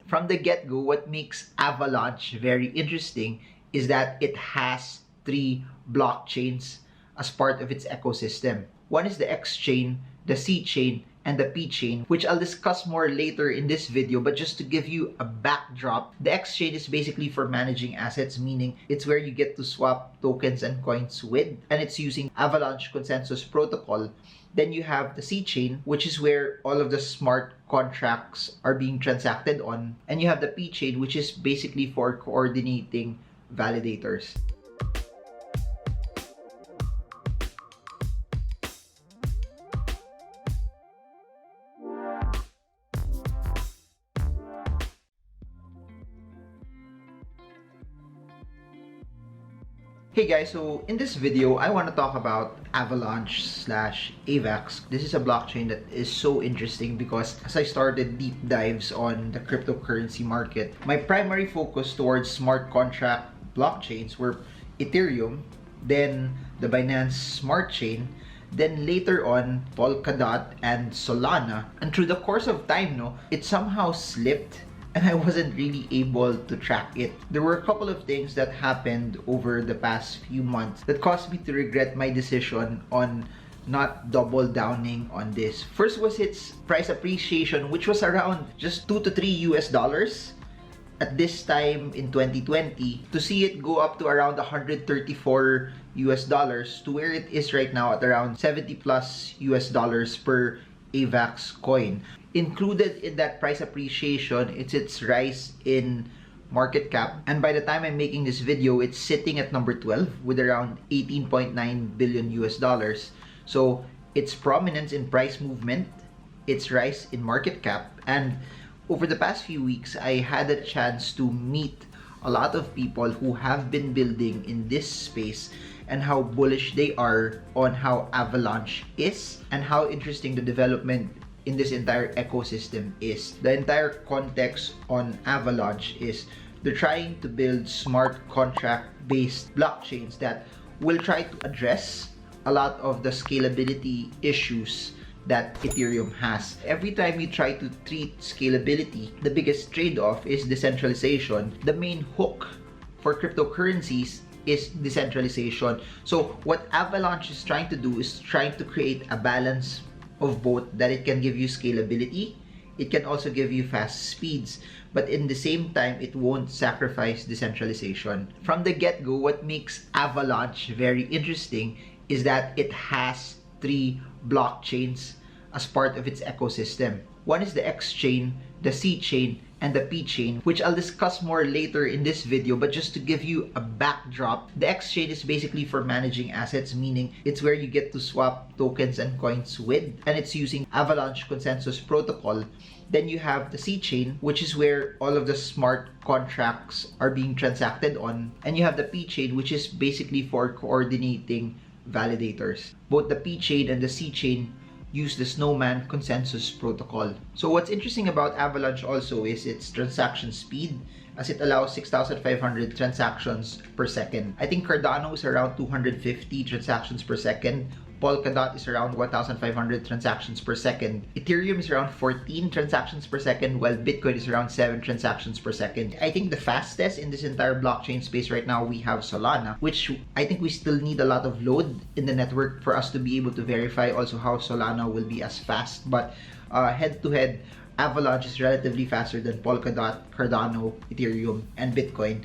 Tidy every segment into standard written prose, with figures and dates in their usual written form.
From the get-go, what makes Avalanche very interesting is that it has three blockchains as part of its ecosystem. One is the X chain, the C chain, and the P chain, which I'll discuss more later in this video. But just to give you a backdrop, the X chain is basically for managing assets, meaning it's where you get to swap tokens and coins with, and it's using Avalanche consensus protocol. Then you have the C chain, which is where all of the smart contracts are being transacted on, and you have the P chain, which is basically for coordinating validators. Hey guys, so in this video, I want to talk about Avalanche slash AVAX. This is a blockchain that is so interesting because as I started deep dives on the cryptocurrency market, my primary focus towards smart contract blockchains were Ethereum, then the Binance Smart Chain, then later on Polkadot and Solana. And through the course of time, it somehow slipped and I wasn't really able to track it. There were a couple of things that happened over the past few months that caused me to regret my decision on not double downing on this. First was its price appreciation, which was around just $2 to $3 at this time in 2020, to see it go up to around $134 to where it is right now at around $70+ per AVAX coin. Included in that price appreciation, it's its rise in market cap, and by the time I'm making this video, it's sitting at number 12 with around $18.9 billion. So its prominence in price movement, its rise in market cap, and over the past few weeks, I had a chance to meet a lot of people who have been building in this space and how bullish they are on how Avalanche is and how interesting the development in this entire ecosystem is. The entire context on Avalanche is they're trying to build smart contract-based blockchains that will try to address a lot of the scalability issues that Ethereum has. Every time you try to treat scalability, the biggest trade-off is decentralization. The main hook for cryptocurrencies is decentralization. So what Avalanche is trying to do is trying to create a balance of both, that it can give you scalability, it can also give you fast speeds, but in the same time, it won't sacrifice decentralization. From the get-go, what makes Avalanche very interesting is that it has three blockchains as part of its ecosystem. One is the X chain, the C chain, and the P chain, which I'll discuss more later in this video. But just to give you a backdrop, the X chain is basically for managing assets, meaning it's where you get to swap tokens and coins with, and it's using Avalanche consensus protocol. Then you have the C chain, which is where all of the smart contracts are being transacted on, and you have the P chain, which is basically for coordinating validators. Both the P chain and the C chain use the Snowman consensus protocol. So what's interesting about Avalanche also is its transaction speed, as it allows 6,500 transactions per second. I think Cardano is around 250 transactions per second. Polkadot is around 1,500 transactions per second. Ethereum is around 14 transactions per second, while Bitcoin is around 7 transactions per second. I think the fastest in this entire blockchain space right now, we have Solana, which I think we still need a lot of load in the network for us to be able to verify also how Solana will be as fast. But head-to-head, Avalanche is relatively faster than Polkadot, Cardano, Ethereum, and Bitcoin.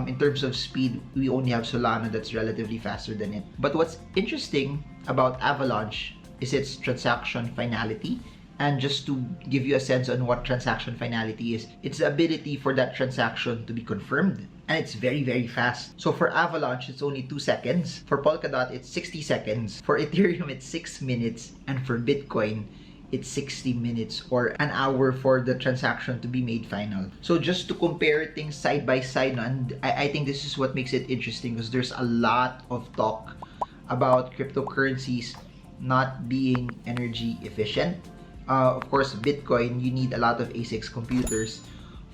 In terms of speed, we only have Solana that's relatively faster than it. But what's interesting about Avalanche is its transaction finality. And just to give you a sense on what transaction finality is, it's the ability for that transaction to be confirmed. And it's very, very fast. So for Avalanche, it's only 2 seconds. For Polkadot, it's 60 seconds. For Ethereum, it's 6 minutes. And for Bitcoin, it's 60 minutes or an hour for the transaction to be made final. So just to compare things side by side, and I think this is what makes it interesting, because there's a lot of talk about cryptocurrencies not being energy efficient. Of course, Bitcoin, you need a lot of ASICs computers.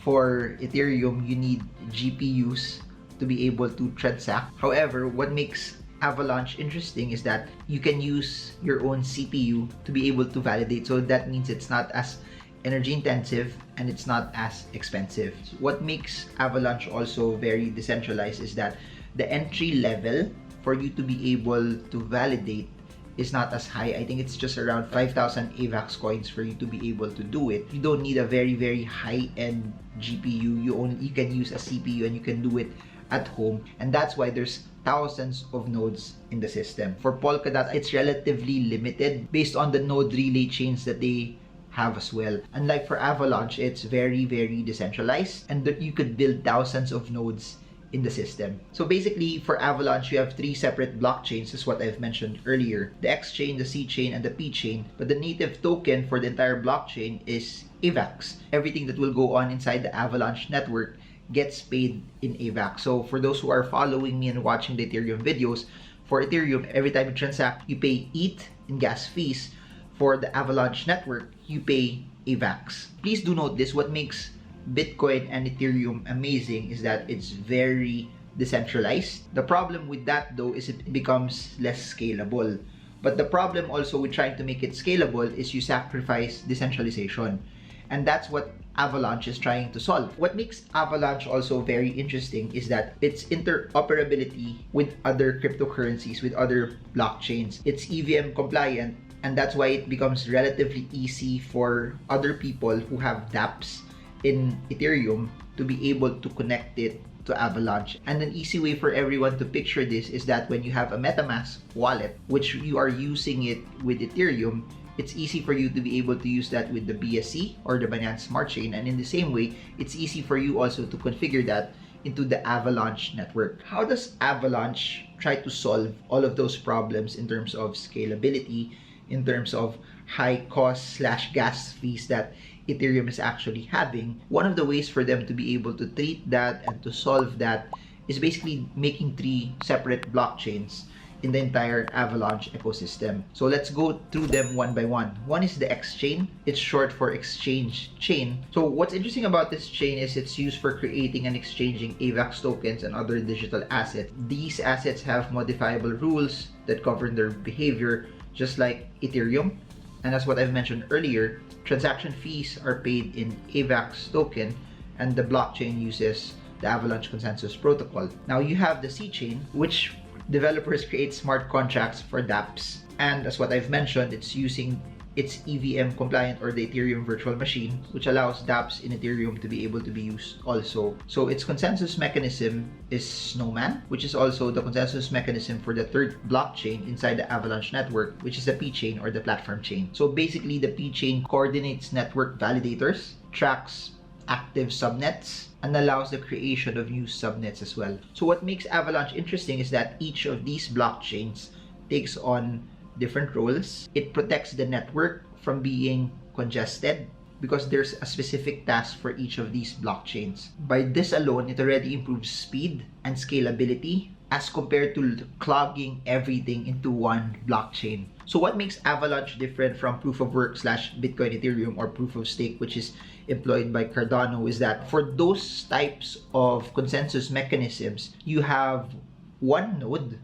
For Ethereum, you need GPUs to be able to transact. However, what makes Avalanche interesting is that you can use your own CPU to be able to validate. So that means it's not as energy intensive, and it's not as expensive. What makes Avalanche also very decentralized is that the entry level for you to be able to validate is not as high. I think it's just around 5,000 AVAX coins for you to be able to do it. You don't need a very high-end GPU. You can use a CPU and you can do it at home, and that's why there's thousands of nodes in the system. For Polkadot, it's relatively limited based on the node relay chains that they have as well. Unlike for Avalanche, it's very decentralized, and that you could build thousands of nodes in the system. So basically, for Avalanche, you have 3 separate blockchains, is what I've mentioned earlier. The X chain, the C chain, and the P chain. But the native token for the entire blockchain is AVAX. Everything that will go on inside the Avalanche network gets paid in AVAX. So for those who are following me and watching the Ethereum videos, for Ethereum, every time you transact, you pay ETH in gas fees. For the Avalanche network, you pay AVAX. Please do note this, what makes Bitcoin and Ethereum amazing is that it's very decentralized. The problem with that though is it becomes less scalable. But the problem also with trying to make it scalable is you sacrifice decentralization. And that's what Avalanche is trying to solve. What makes Avalanche also very interesting is that its interoperability with other cryptocurrencies, with other blockchains. It's EVM compliant, and that's why it becomes relatively easy for other people who have dApps in Ethereum to be able to connect it to Avalanche. And an easy way for everyone to picture this is that when you have a MetaMask wallet, which you are using it with Ethereum, it's easy for you to be able to use that with the BSC or the Binance Smart Chain. And in the same way, it's easy for you also to configure that into the Avalanche network. How does Avalanche try to solve all of those problems in terms of scalability, in terms of high cost / gas fees that Ethereum is actually having? One of the ways for them to be able to treat that and to solve that is basically making 3 separate blockchains in the entire Avalanche ecosystem. So let's go through them one by one. One is the X chain. It's short for exchange chain. So what's interesting about this chain is it's used for creating and exchanging AVAX tokens and other digital assets. These assets have modifiable rules that govern their behavior, just like Ethereum. And as what I've mentioned earlier, transaction fees are paid in AVAX token, and the blockchain uses the Avalanche Consensus Protocol. Now you have the C chain, which developers create smart contracts for dApps. And as what I've mentioned, it's using its EVM compliant or the Ethereum virtual machine, which allows dApps in Ethereum to be able to be used also. So its consensus mechanism is Snowman, which is also the consensus mechanism for the 3rd blockchain inside the Avalanche network, which is the P chain or the platform chain. So basically, the P chain coordinates network validators, tracks active subnets, and allows the creation of new subnets as well. So what makes Avalanche interesting is that each of these blockchains takes on different roles. It protects the network from being congested because there's a specific task for each of these blockchains. By this alone, it already improves speed and scalability as compared to clogging everything into one blockchain. So what makes Avalanche different from proof of work / Bitcoin Ethereum or proof of stake, which is employed by Cardano, is that for those types of consensus mechanisms, you have one node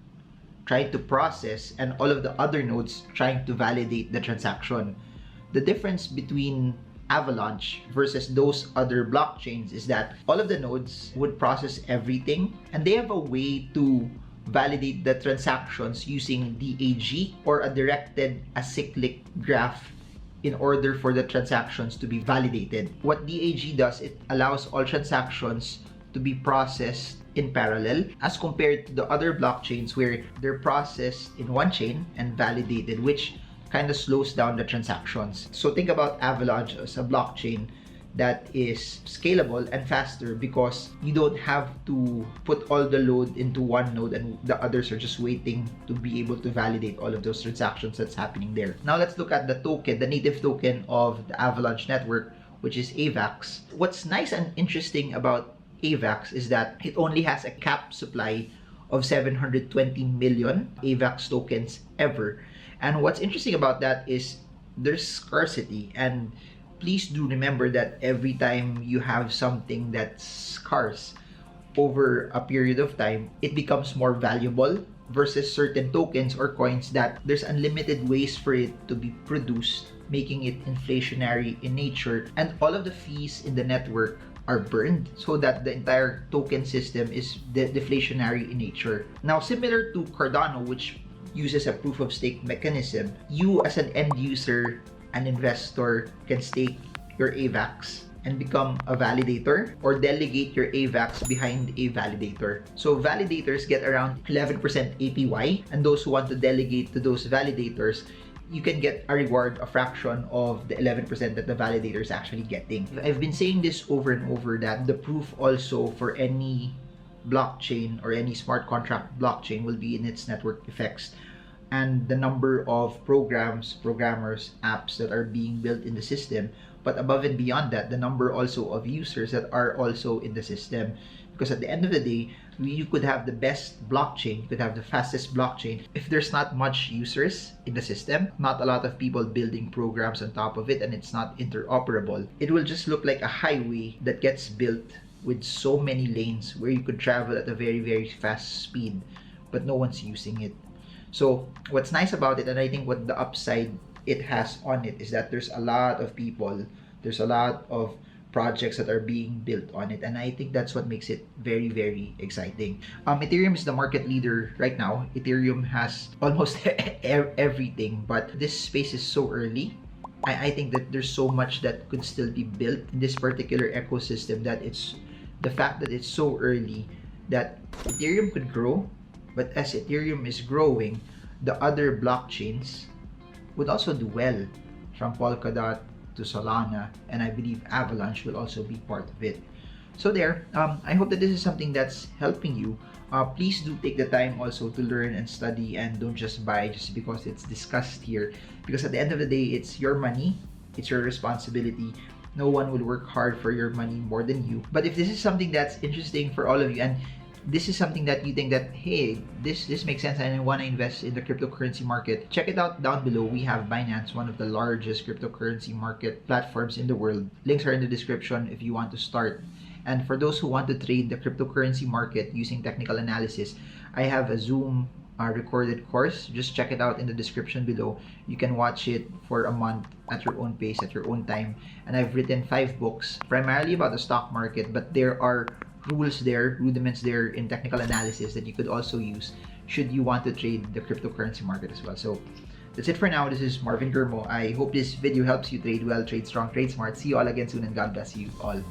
trying to process and all of the other nodes trying to validate the transaction. The difference between Avalanche versus those other blockchains is that all of the nodes would process everything, and they have a way to validate the transactions using DAG or a directed acyclic graph in order for the transactions to be validated. What DAG does, it allows all transactions to be processed in parallel as compared to the other blockchains where they're processed in one chain and validated, which kind of slows down the transactions. So think about Avalanche as a blockchain that is scalable and faster because you don't have to put all the load into one node and the others are just waiting to be able to validate all of those transactions that's happening there. Now let's look at the token, the native token of the Avalanche network, which is AVAX. What's nice and interesting about AVAX is that it only has a cap supply of 720 million AVAX tokens ever. And what's interesting about that is there's scarcity, and please do remember that every time you have something that's scarce over a period of time, it becomes more valuable versus certain tokens or coins that there's unlimited ways for it to be produced making it inflationary in nature, and all of the fees in the network are burned so that the entire token system is deflationary in nature. Now, similar to Cardano, which uses a proof of stake mechanism, you as an end user, an investor, can stake your AVAX and become a validator or delegate your AVAX behind a validator. So validators get around 11% APY, and those who want to delegate to those validators, you can get a reward, a fraction of the 11% that the validator is actually getting. I've been saying this over and over that the proof also for any blockchain or any smart contract blockchain will be in its network effects and the number of programs, programmers, apps that are being built in the system. But above and beyond that, the number also of users that are also in the system. Because at the end of the day, you could have the best blockchain, you could have the fastest blockchain. If there's not much users in the system, not a lot of people building programs on top of it, and it's not interoperable, it will just look like a highway that gets built with so many lanes where you could travel at a very, very fast speed, but no one's using it. So what's nice about it, and I think what the upside it has on it, is that there's a lot of people, there's a lot of projects that are being built on it, and I think that's what makes it very, very exciting. Ethereum is the market leader right now. Ethereum has almost everything, but this space is so early. I think that there's so much that could still be built in this particular ecosystem, that it's the fact that it's so early that Ethereum could grow, but as Ethereum is growing, the other blockchains would also do well, from Polkadot to Solana, and I believe Avalanche will also be part of it. So there, I hope that this is something that's helping you. Please do take the time also to learn and study, and don't just buy just because it's discussed here, because at the end of the day, it's your money, it's your responsibility. No one will work hard for your money more than you. But if this is something that's interesting for all of you, and this is something that you think that, hey, this makes sense and I want to invest in the cryptocurrency market, check it out down below. We have Binance, one of the largest cryptocurrency market platforms in the world. Links are in the description if you want to start. And for those who want to trade the cryptocurrency market using technical analysis, I have a Zoom recorded course. Just check it out in the description below. You can watch it for a month at your own pace, at your own time. And I've written 5 books, primarily about the stock market, but there are rules there, rudiments there in technical analysis that you could also use should you want to trade the cryptocurrency market as well. So that's it for now. This is Marvin Germo. I hope this video helps you trade well, trade strong, trade smart. See you all again soon, and God bless you all.